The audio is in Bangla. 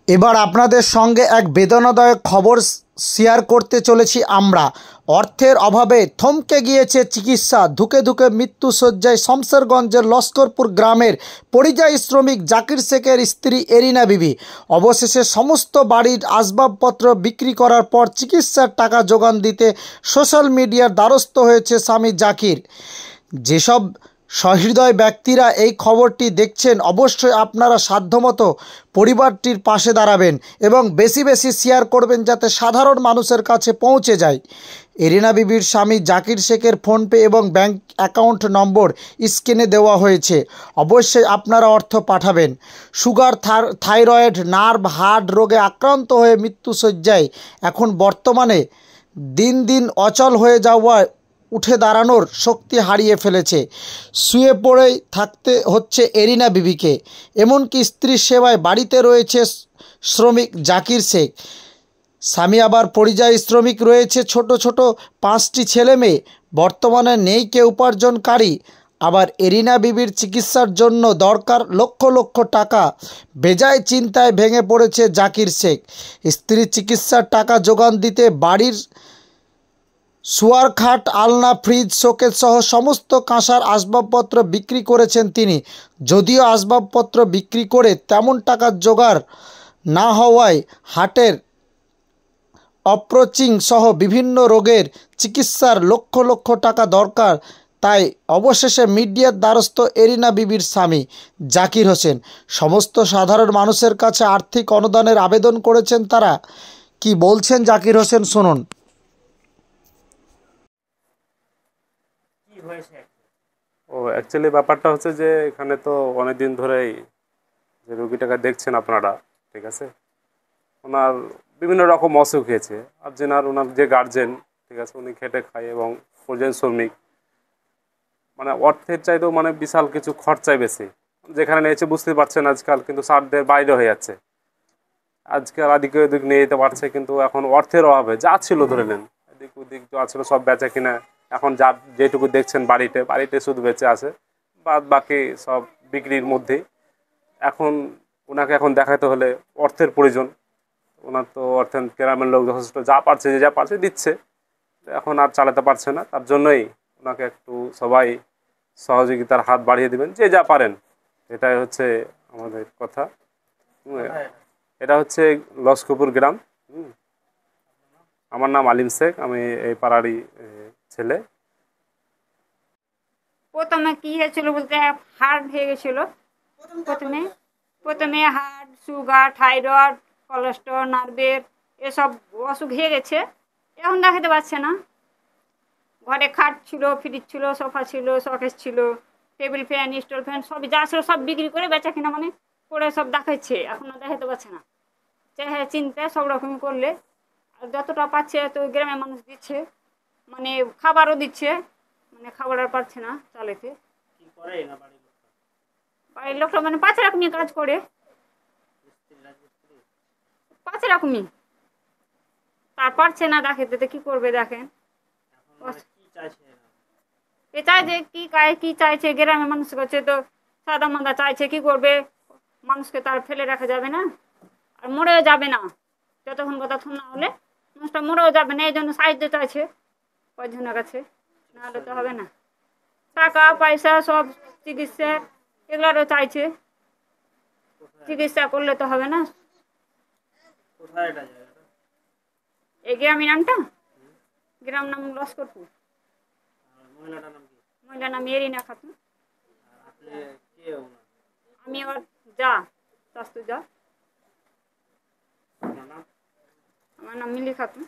এবার আপনাদের সঙ্গে এক বেদনাদায়ক খবর শেয়ার করতে চলেছি আমরা। অর্থের অভাবে থমকে গিয়েছে চিকিৎসা। ধুকে ধুকে মৃত্যুশয্যায় শমশেরগঞ্জের লস্করপুর গ্রামের পরিযায়ী শ্রমিক জাকির শেখের স্ত্রী এরিনা বিবি। অবশেষে সমস্ত বাড়ির আসবাবপত্র বিক্রি করার পর চিকিৎসার টাকা জোগান দিতে সোশ্যাল মিডিয়ার দ্বারস্থ হয়েছে স্বামী জাকির। যেসব সহৃদয় ব্যক্তিরা এই খবরটি দেখছেন, অবশ্যই আপনারা সাধ্যমতো পরিবারটির পাশে দাঁড়াবেন এবং বেশি বেশি শেয়ার করবেন যাতে সাধারণ মানুষের কাছে পৌঁছে যায়। এরিনা বিবির স্বামী জাকির শেখের ফোনপে এবং ব্যাংক অ্যাকাউন্ট নম্বর স্ক্রিনে দেওয়া হয়েছে। অবশ্যই আপনারা অর্থ পাঠাবেন। সুগার, থাইরয়েড, নার্ভ, হার্ট রোগে আক্রান্ত হয়ে মৃত্যুশয্যায় এখন বর্তমানে দিন দিন অচল হয়ে যাওয়ায় উঠে দাঁড়ানোর শক্তি হারিয়ে ফেলেছে। শুয়ে পড়েই থাকতে হচ্ছে এরিনা বিবিকে। এমনকি স্ত্রীর সেবায় বাড়িতে রয়েছে শ্রমিক জাকির শেখ। স্বামী আবার পরিযায়ী শ্রমিক, রয়েছে ছোট ছোট 5টি ছেলে মেয়ে। বর্তমানে নেই কেউ উপার্জনকারী। আবার এরিনা বিবির চিকিৎসার জন্য দরকার লক্ষ লক্ষ টাকা। বেজায় চিন্তায় ভেঙে পড়েছে জাকির শেখ। স্ত্রীর চিকিৎসার টাকা জোগান দিতে বাড়ির শোয়ার খাট, আলনা, ফ্রিজ, শোকেস সহ সমস্ত কাঁসার আসবাবপত্র বিক্রি করেছেন তিনি। যদিও আসবাবপত্র বিক্রি করে তেমন টাকার জোগাড় না হওয়ায় হার্টের অপ্রোচিং সহ বিভিন্ন রোগের চিকিৎসার লক্ষ লক্ষ টাকা দরকার। তাই অবশেষে মিডিয়ার দ্বারস্থ এরিনা বিবির স্বামী জাকির হোসেন। সমস্ত সাধারণ মানুষের কাছে আর্থিক অনুদানের আবেদন করেছেন তারা। কি বলছেন জাকির হোসেন, শুনুন। অ্যাকচুয়ালি ব্যাপারটা হচ্ছে যে এখানে তো অনেক দিন ধরেই যে রোগীটাকে দেখছেন আপনারা, ঠিক আছে, ওনার বিভিন্ন রকম অসুখ হয়েছে। আর ওনার যে গার্জেন, ঠিক আছে, উনি খেটে খায় এবং পরিযায়ী শ্রমিক, মানে অর্থের চাইতেও বিশাল কিছু খরচায় বেশি। যেখানে নিয়েছে বুঝতে পারছেন আজকাল কিন্তু সাধ্যের বাইরে হয়ে যাচ্ছে। আজকাল এদিকে ওদিক নিয়ে যেতে পারছে, কিন্তু এখন অর্থের অভাবে যা ছিল ধরে নেন এদিক ওদিক যা ছিল সব বেচা কিনা। এখন যা যেটুকু দেখছেন বাড়িতে শুধু বেঁচে আছে, বাদ বাকি সব বিক্রির মধ্যেই। এখন ওনাকে এখন দেখাতে হলে অর্থের প্রয়োজন। ওনার তো অর্থের গ্রামের লোক যথেষ্ট যা পারছে, যে যা পারছে দিচ্ছে, এখন আর চালাতে পারছে না। তার জন্যই ওনাকে একটু সবাই সহযোগিতার হাত বাড়িয়ে দিবেন, যে যা পারেন। এটাই হচ্ছে আমাদের কথা। এটা হচ্ছে লস্করপুর গ্রাম। আমার নাম আলিম শেখ, আমি এই পাড়ারই ছেলে। প্রথমে কি হয়েছিল বলতে, হার্ট হয়ে গেছিল। প্রথমে প্রথমে হার্ট, সুগার, থাইরয়েড, কোলেস্ট্রল, নার্ভের এসব অসুখ হয়ে গেছে। এখন দেখাতে পারছে না। ঘরে খাট ছিল, ফ্রিজ ছিল, সোফা ছিল, শোকেস ছিল, টেবিল ফ্যান, স্টল ফ্যান সব যা ছিল সব বিক্রি করে বেচা কিনা করে সব দেখাচ্ছে। এখনও দেখাতে পারছে না। চেহারা চিন্তা সব রকমই করলে আর যতটা পাচ্ছে তো গ্রামের মানুষ দিচ্ছে, খাবারও দিচ্ছে, খাবার আর পাচ্ছে না চালাতে। বাড়ির লোকটা পাঁচ রকমই কাজ করে, পাঁচ রকমই। তার পারছে না দেখাতে, কি করবে দেখেন। এ চাই যে কি চাইছে গ্রামের মানুষ কাছে, তো সাদা মাদা চাইছে, কি করবে। মানুষকে তার ফেলে রাখা যাবে না, আর মরেও যাবে না। যতক্ষণ কথা না হলে মানুষটা মরেও যাবে না, এই জন্য সাহায্য চাইছে কয়েকজনের কাছে, নাহলে তো হবে না। টাকা পয়সা সব চিকিৎসা এগুলোরও চাইছে, চিকিৎসা করলে তো হবে না। এই গ্রামের নামটা, গ্রাম নাম লস্করপুর। মহিলার নাম এরিনা খাতুন। আমি ওর যা শাস্তু যা। আমার নাম মিলি খাতুন।